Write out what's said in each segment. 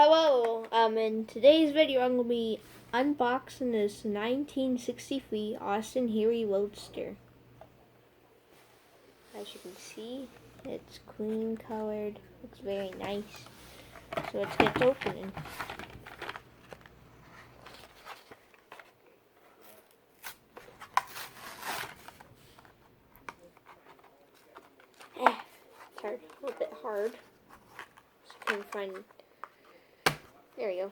Hello, in today's video I'm going to be unboxing this 1963 Austin Healey Roadster. As you can see, it's cream colored, looks very nice. So let's get to opening. It's hard, a little bit hard. So I can find, there we go.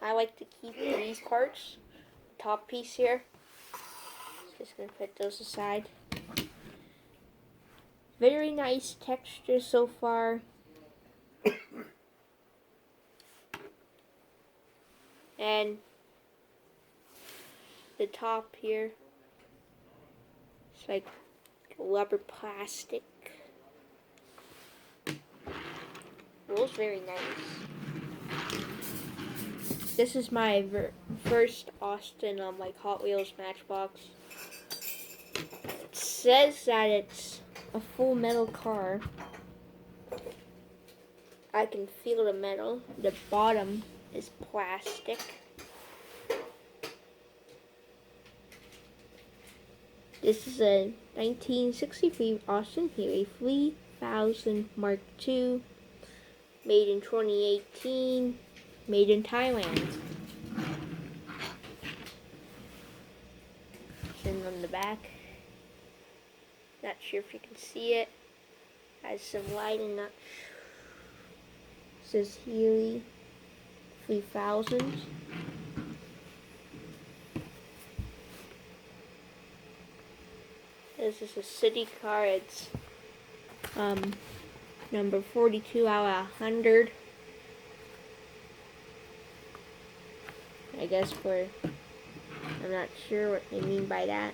I like to keep these parts, top piece here. Just gonna put those aside. Very nice texture so far. And the top here, it's like rubber plastic. Feels very nice. This is my first Austin like Hot Wheels Matchbox. It says that it's a full metal car. I can feel the metal. The bottom is plastic. This is a 1963 Austin Healey 3000 Mark II, made in 2018, made in Thailand. And on the back, not sure if you can see it, has some lighting up. It says Healey 3000. This is a city car. It's number 42 out of 100. I guess I'm not sure what they mean by that.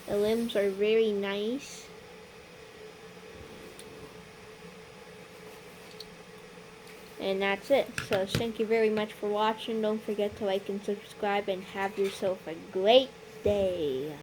The limbs are very nice. And that's it. So thank you very much for watching. Don't forget to like and subscribe and have yourself a great day.